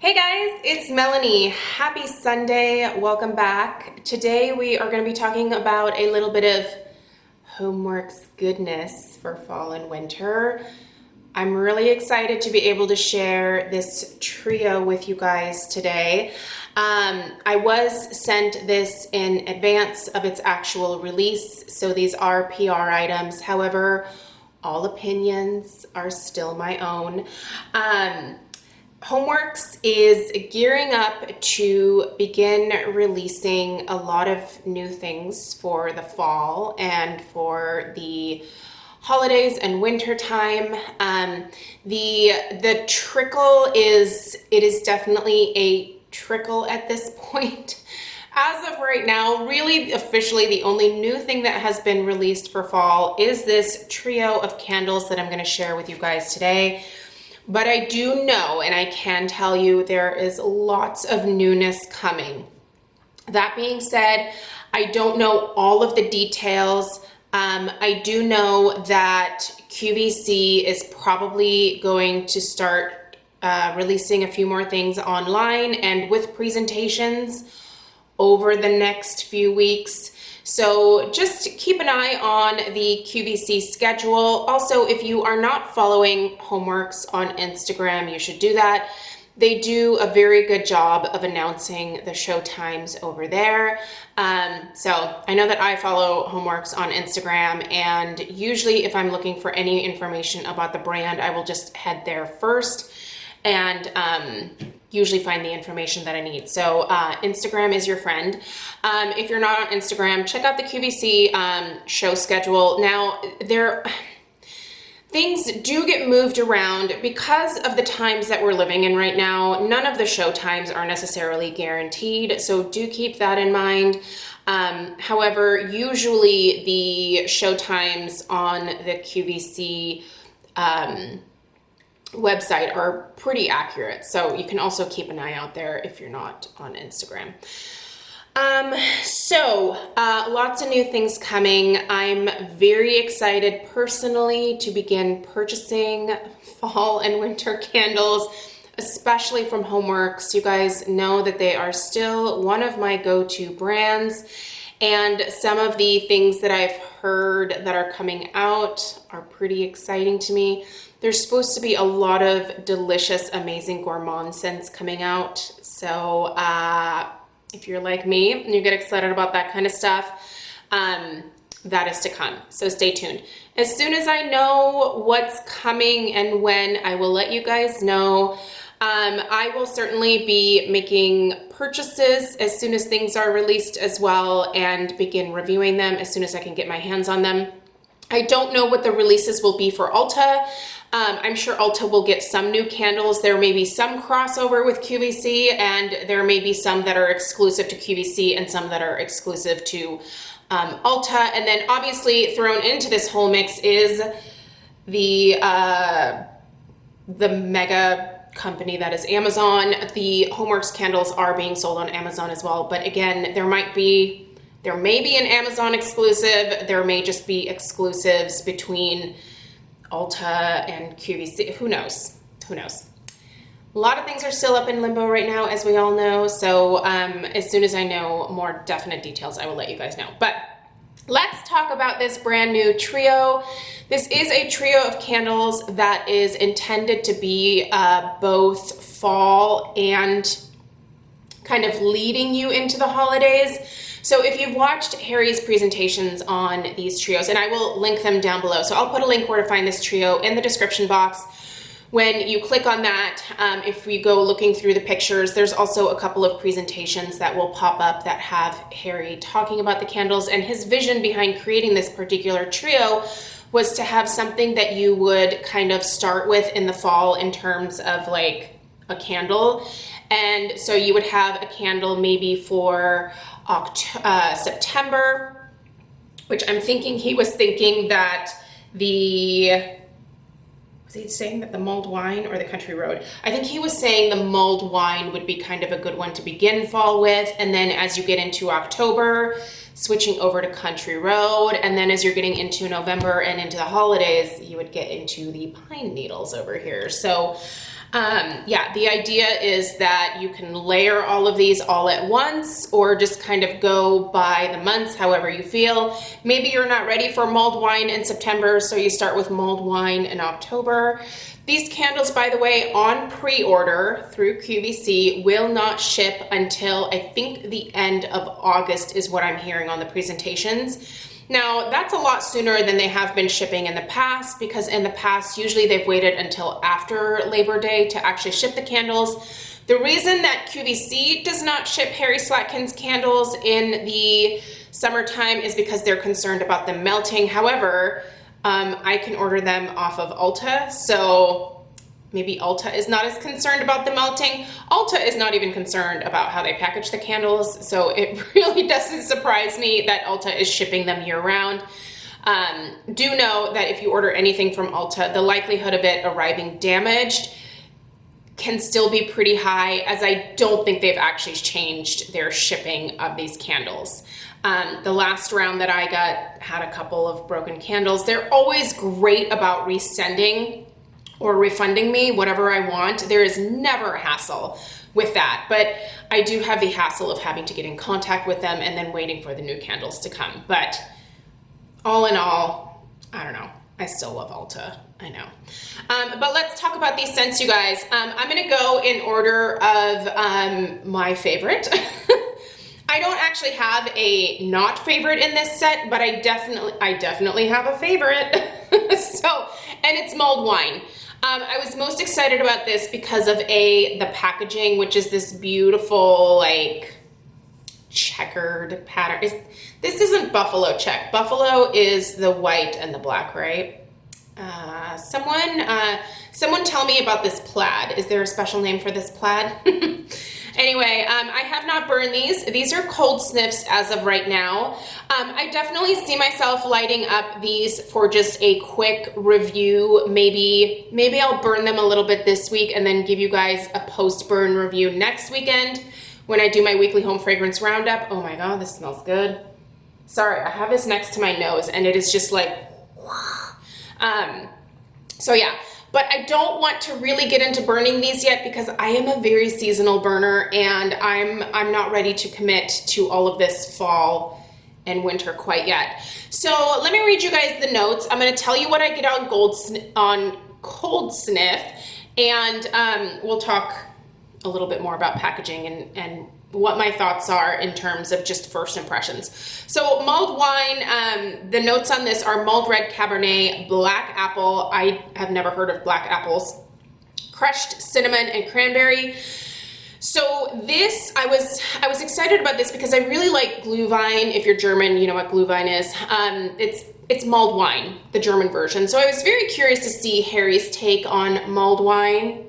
Hey guys, it's Melanie. Happy Sunday. Welcome back. Today we are going to be talking about a little bit of Homeworx goodness for fall and winter. I'm really excited to be able to share this trio with you guys today. I was sent this in advance of its actual release, so these are PR items. However, all opinions are still my own. Homeworx is gearing up to begin releasing a lot of new things for the fall and for the holidays and winter time. The trickle is definitely a trickle at this point. As of right now, really officially the only new thing that has been released for fall is this trio of candles that I'm going to share with you guys today. But I do know, and I can tell you, there is lots of newness coming. That being said, I don't know all of the details. I do know that QVC is probably going to start releasing a few more things online and with presentations over the next few weeks. So just keep an eye on the QVC schedule. Also, if you are not following Homeworx on Instagram, you should do that. They do a very good job of announcing the show times over there. So I know that I follow Homeworx on Instagram, and usually if I'm looking for any information about the brand, I will just head there first and usually find the information that I need. So Instagram is your friend. If you're not on Instagram, check out the QVC show schedule. Now, things do get moved around because of the times that we're living in right now. None of the show times are necessarily guaranteed, so do keep that in mind. However, usually the show times on the QVC website are pretty accurate, so you can also keep an eye out there if you're not on Instagram. Lots of new things coming. I'm very excited personally to begin purchasing fall and winter candles, especially from Homeworx. You guys know that they are still one of my go-to brands, and some of the things that I've heard that are coming out are pretty exciting to me. There's supposed to be a lot of delicious, amazing gourmand scents coming out. So if you're like me and you get excited about that kind of stuff, that is to come. So stay tuned. As soon as I know what's coming and when, I will let you guys know. I will certainly be making purchases as soon as things are released as well, and begin reviewing them as soon as I can get my hands on them. I don't know what the releases will be for Ulta. I'm sure Ulta will get some new candles. There may be some crossover with QVC, and there may be some that are exclusive to QVC and some that are exclusive to Ulta. And then obviously thrown into this whole mix is the mega company that is Amazon. The Homeworx candles are being sold on Amazon as well, but again, there may be an Amazon exclusive. There may just be exclusives between Ulta and QVC. Who knows? Who knows? A lot of things are still up in limbo right now, as we all know. So as soon as I know more definite details, I will let you guys know. But let's talk about this brand new trio. This is a trio of candles that is intended to be both fall and kind of leading you into the holidays. So if you've watched Harry's presentations on these trios, and I will link them down below. So I'll put a link where to find this trio in the description box. When you click on that, if we go looking through the pictures, there's also a couple of presentations that will pop up that have Harry talking about the candles, and his vision behind creating this particular trio was to have something that you would kind of start with in the fall in terms of like a candle. And so you would have a candle maybe for September, which I'm thinking he was thinking that was he saying that the mulled wine or the country road? I think he was saying the mulled wine would be kind of a good one to begin fall with. And then as you get into October, switching over to country road. And then as you're getting into November and into the holidays, you would get into the pine needles over here. So Yeah, the idea is that you can layer all of these all at once or just kind of go by the months, however you feel. Maybe you're not ready for mulled wine in September, so you start with mulled wine in October. These candles, by the way, on pre-order through QVC will not ship until I think the end of August is what I'm hearing on the presentations. Now, that's a lot sooner than they have been shipping in the past, because in the past, usually they've waited until after Labor Day to actually ship the candles. The reason that QVC does not ship Harry Slatkin's candles in the summertime is because they're concerned about them melting. However, I can order them off of Ulta, so maybe Ulta is not as concerned about the melting. Ulta is not even concerned about how they package the candles, so it really doesn't surprise me that Ulta is shipping them year round. Do know that if you order anything from Ulta, the likelihood of it arriving damaged can still be pretty high, as I don't think they've actually changed their shipping of these candles. The last round that I got had a couple of broken candles. They're always great about resending or refunding me whatever I want. There is never a hassle with that, but I do have the hassle of having to get in contact with them and then waiting for the new candles to come. But all in all, I don't know. I still love Ulta, I know. But let's talk about these scents, you guys. I'm gonna go in order of my favorite. I don't actually have a not favorite in this set, but I definitely have a favorite. And it's mulled wine. I was most excited about this because of the packaging, which is this beautiful, like, checkered pattern. This isn't buffalo check. Buffalo is the white and the black, right? Someone tell me about this plaid. Is there a special name for this plaid? Anyway, I have not burned these. These are cold sniffs as of right now. I definitely see myself lighting up these for just a quick review. Maybe I'll burn them a little bit this week and then give you guys a post-burn review next weekend when I do my weekly home fragrance roundup. Oh my God, this smells good. Sorry, I have this next to my nose and it is just like, so yeah. But I don't want to really get into burning these yet because I am a very seasonal burner and I'm not ready to commit to all of this fall and winter quite yet. So let me read you guys the notes. I'm going to tell you what I get on cold sniff, and we'll talk a little bit more about packaging and what my thoughts are in terms of just first impressions. So mulled wine, the notes on this are mulled red Cabernet, black apple. I have never heard of black apples. Crushed cinnamon and cranberry. So this, I was excited about this because I really like Glühwein. If you're German, you know what Glühwein is. It's mulled wine, the German version. So I was very curious to see Harry's take on mulled wine.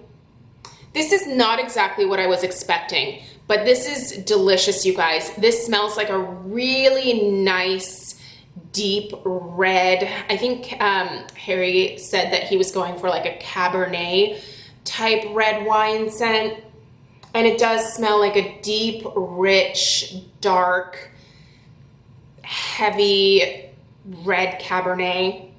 This is not exactly what I was expecting, but this is delicious, you guys. This smells like a really nice, deep red. I think Harry said that he was going for like a Cabernet type red wine scent. And it does smell like a deep, rich, dark, heavy red Cabernet.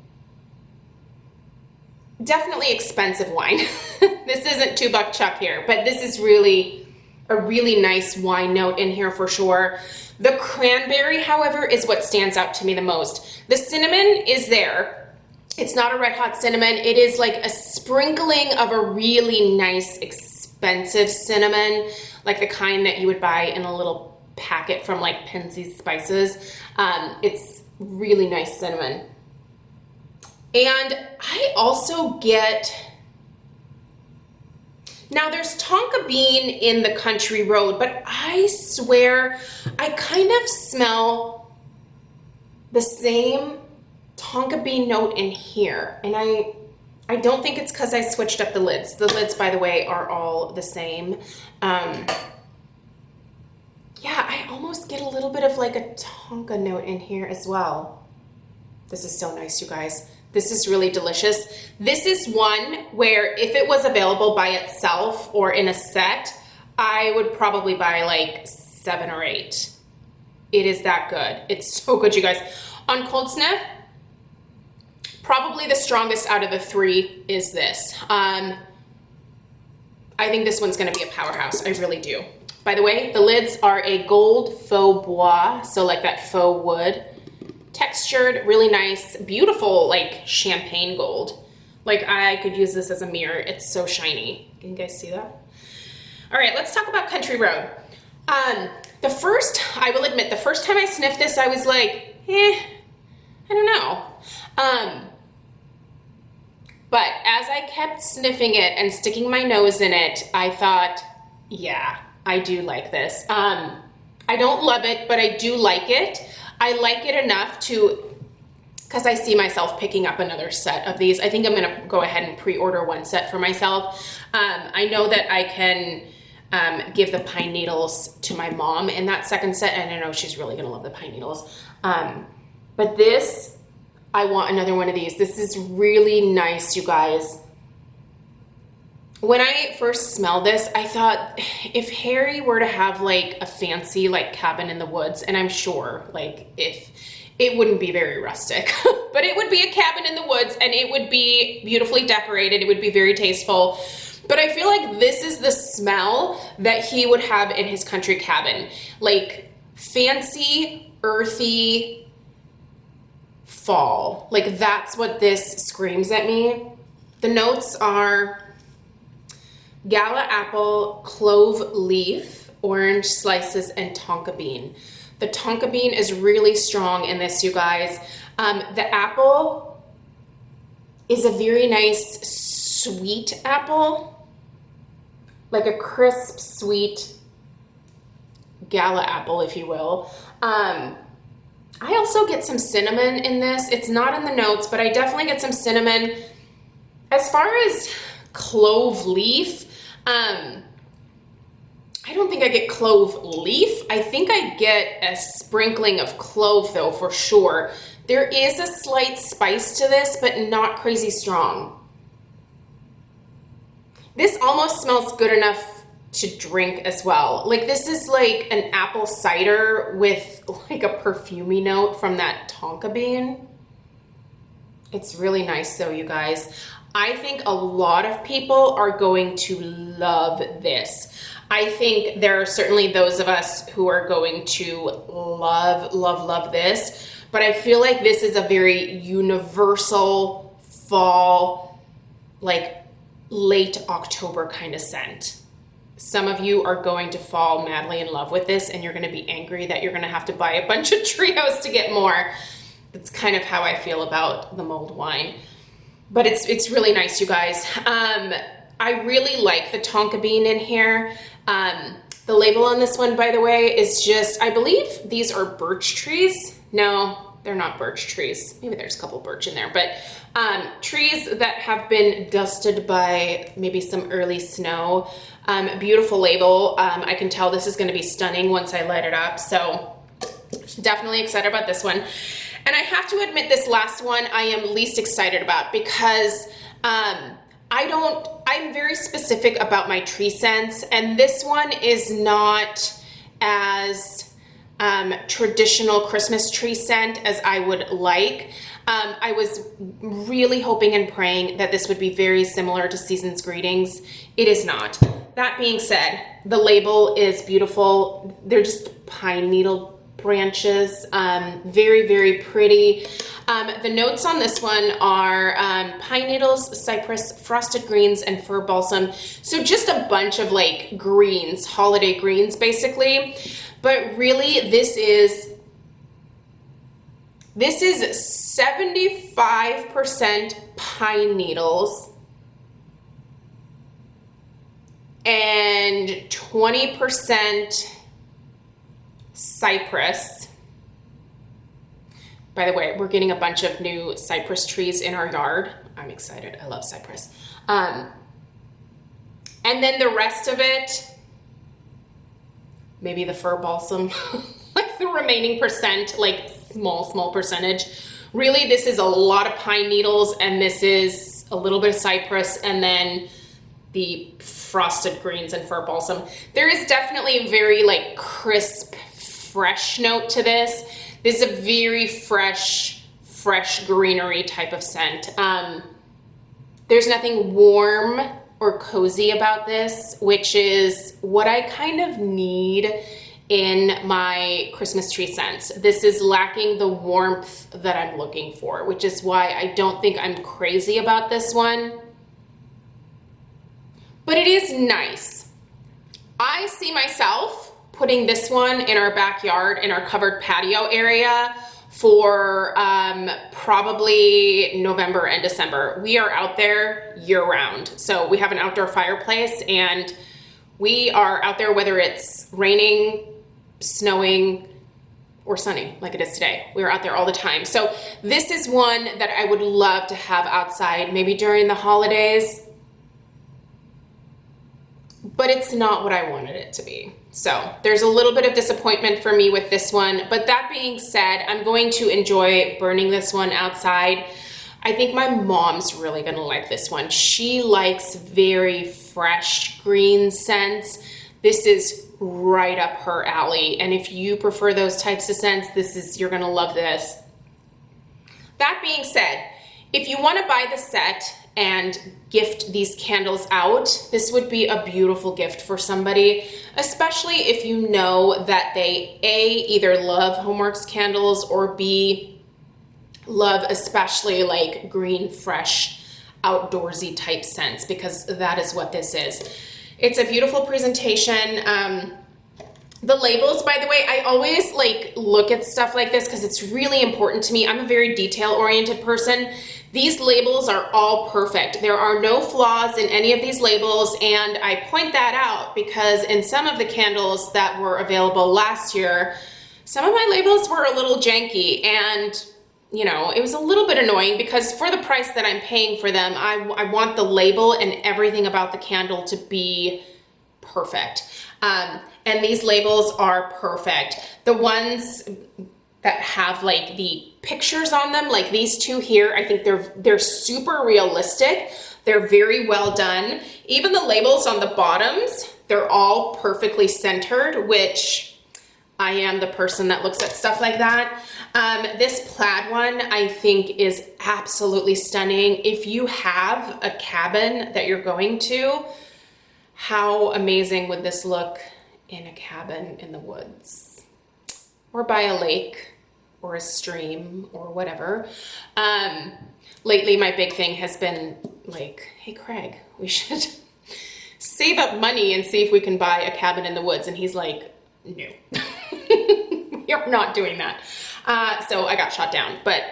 Definitely expensive wine. This isn't $2 Chuck here, but this is really a really nice wine note in here for sure. The cranberry, however, is what stands out to me the most. The cinnamon is there. It's not a red hot cinnamon. It is like a sprinkling of a really nice, expensive cinnamon, like the kind that you would buy in a little packet from like Pensies Spices. It's really nice cinnamon. And I also get, now there's tonka bean in the Country Road, but I swear I kind of smell the same tonka bean note in here. And I don't think it's because I switched up the lids. The lids, by the way, are all the same. Yeah, I almost get a little bit of like a tonka note in here as well. This is so nice, you guys. This is really delicious. This is one where if it was available by itself or in a set, I would probably buy like 7 or 8. It is that good. It's so good, you guys. On cold sniff, probably the strongest out of the 3 is this. I think this one's gonna be a powerhouse. I really do. By the way, the lids are a gold faux bois, so like that faux wood. Textured, really nice, beautiful, like champagne gold. Like I could use this as a mirror. It's so shiny. Can you guys see that? All right, let's talk about Country Road. I will admit, the first time I sniffed this, I was like, I don't know. But as I kept sniffing it and sticking my nose in it, I thought, yeah, I do like this. I don't love it, but I do like it. I like it enough to, because I see myself picking up another set of these. I think I'm gonna go ahead and pre-order one set for myself. I know that I can give the pine needles to my mom in that second set, and I know she's really gonna love the pine needles. But this, I want another one of these. This is really nice, you guys. When I first smelled this, I thought if Harry were to have like a fancy like cabin in the woods, and I'm sure like if it wouldn't be very rustic, but it would be a cabin in the woods and it would be beautifully decorated. It would be very tasteful. But I feel like this is the smell that he would have in his country cabin. Like fancy, earthy fall. Like that's what this screams at me. The notes are gala apple, clove leaf, orange slices, and tonka bean. The tonka bean is really strong in this, you guys. The apple is a very nice sweet apple, like a crisp, sweet gala apple, if you will. I also get some cinnamon in this. It's not in the notes, but I definitely get some cinnamon. As far as clove leaf, I don't think I get clove leaf. I think I get a sprinkling of clove though, for sure. There is a slight spice to this, but not crazy strong. This almost smells good enough to drink as well. Like this is like an apple cider with like a perfumey note from that tonka bean. It's really nice though, you guys. I think a lot of people are going to love this. I think there are certainly those of us who are going to love, love, love this, but I feel like this is a very universal fall, like late October kind of scent. Some of you are going to fall madly in love with this and you're gonna be angry that you're gonna have to buy a bunch of trios to get more. That's kind of how I feel about the mulled wine. But it's really nice, you guys. I really like the tonka bean in here. The label on this one, by the way, is just, I believe these are birch trees. No, they're not birch trees. Maybe there's a couple birch in there, but trees that have been dusted by maybe some early snow. Beautiful label. I can tell this is gonna be stunning once I light it up. So definitely excited about this one. And I have to admit this last one I am least excited about because I'm very specific about my tree scents, and this one is not as traditional Christmas tree scent as I would like. I was really hoping and praying that this would be very similar to Season's Greetings. It is not. That being said, the label is beautiful. They're just pine needle branches, very, very pretty. The notes on this one are pine needles, cypress, frosted greens, and fir balsam. So just a bunch of like greens, holiday greens basically. But really this is 75% pine needles and 20% cypress. By the way, we're getting a bunch of new cypress trees in our yard. I'm excited. I love cypress. And then the rest of it, maybe the fir balsam, like the remaining percent, like small percentage. Really, this is a lot of pine needles, and this is a little bit of cypress, and then the frosted greens and fir balsam. There is definitely a very like crisp, fresh note to this. This is a very fresh greenery type of scent. There's nothing warm or cozy about this, which is what I kind of need in my Christmas tree scents. This is lacking the warmth that I'm looking for, which is why I don't think I'm crazy about this one. But it is nice. I see myself putting this one in our backyard, in our covered patio area for probably November and December. We are out there year round. So we have an outdoor fireplace and we are out there whether it's raining, snowing, or sunny like it is today. We're out there all the time. So this is one that I would love to have outside, maybe during the holidays, but it's not what I wanted it to be. So there's a little bit of disappointment for me with this one. But that being said, I'm going to enjoy burning this one outside. I think my mom's really gonna like this one. She likes very fresh green scents. This is right up her alley. And if you prefer those types of scents, you're gonna love this. That being said, if you wanna buy the set and gift these candles out, this would be a beautiful gift for somebody, especially if you know that they A, either love Homeworx candles, or B, love especially like green, fresh, outdoorsy type scents, because that is what this is. It's a beautiful presentation. The labels, by the way, I always like look at stuff like this because it's really important to me. I'm a very detail-oriented person. These labels are all perfect. There are no flaws in any of these labels, and I point that out because in some of the candles that were available last year, some of my labels were a little janky, and you know, it was a little bit annoying because for the price that I'm paying for them, I want the label and everything about the candle to be perfect. And these labels are perfect. The ones that have like the pictures on them, like these two here, I think they're super realistic. They're very well done. Even the labels on the bottoms, they're all perfectly centered, which I am the person that looks at stuff like that. This plaid one I think is absolutely stunning. If you have a cabin that you're going to, how amazing would this look in a cabin in the woods or by a lake or a stream or whatever. Lately my big thing has been like, hey Craig, we should save up money and see if we can buy a cabin in the woods. And he's like, no, you're not doing that. So I got shot down, but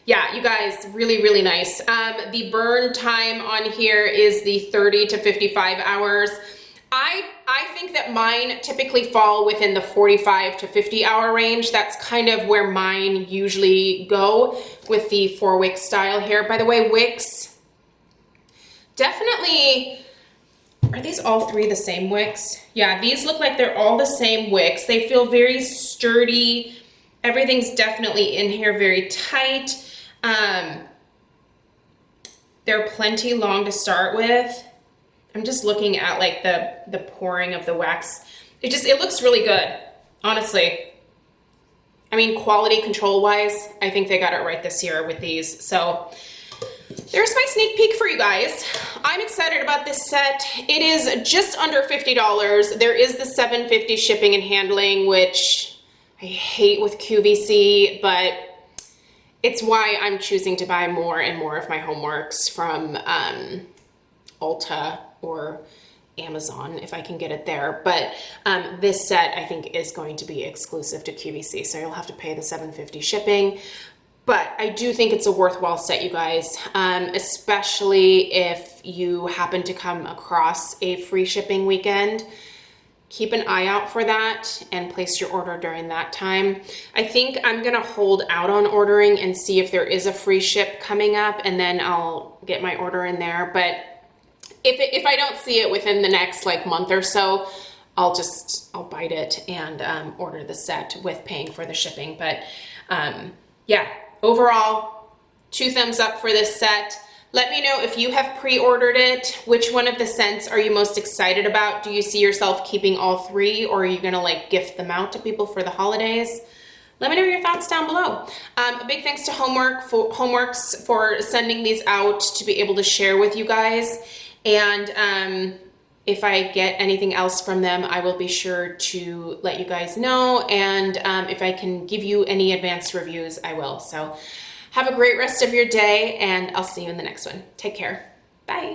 yeah, you guys, really, really nice. The burn time on here is the 30 to 55 hours. I think that mine typically fall within the 45 to 50 hour range. That's kind of where mine usually go with the 4-wick style here. By the way, wicks, definitely, are these all three the same wicks? Yeah, these look like they're all the same wicks. They feel very sturdy. Everything's definitely in here very tight. They're plenty long to start with. I'm just looking at like the pouring of the wax. It looks really good, honestly. I mean, quality control wise, I think they got it right this year with these. So there's my sneak peek for you guys. I'm excited about this set. It is just under $50. There is the $7.50 shipping and handling, which I hate with QVC, but it's why I'm choosing to buy more and more of my Homeworx from Ulta or Amazon if I can get it there. But this set I think is going to be exclusive to QVC, so you'll have to pay the $7.50 shipping. But I do think it's a worthwhile set, you guys, especially if you happen to come across a free shipping weekend. Keep an eye out for that and place your order during that time. I think I'm gonna hold out on ordering and see if there is a free ship coming up, and then I'll get my order in there. But if I don't see it within the next like month or so, I'll bite it and order the set with paying for the shipping. But yeah, overall, 2 thumbs up for this set. Let me know if you have pre-ordered it. Which one of the scents are you most excited about? Do you see yourself keeping all 3, or are you gonna like gift them out to people for the holidays? Let me know your thoughts down below. A big thanks to Homeworx for sending these out to be able to share with you guys. And if I get anything else from them, I will be sure to let you guys know. And if I can give you any advanced reviews, I will. So have a great rest of your day, and I'll see you in the next one. Take care. Bye.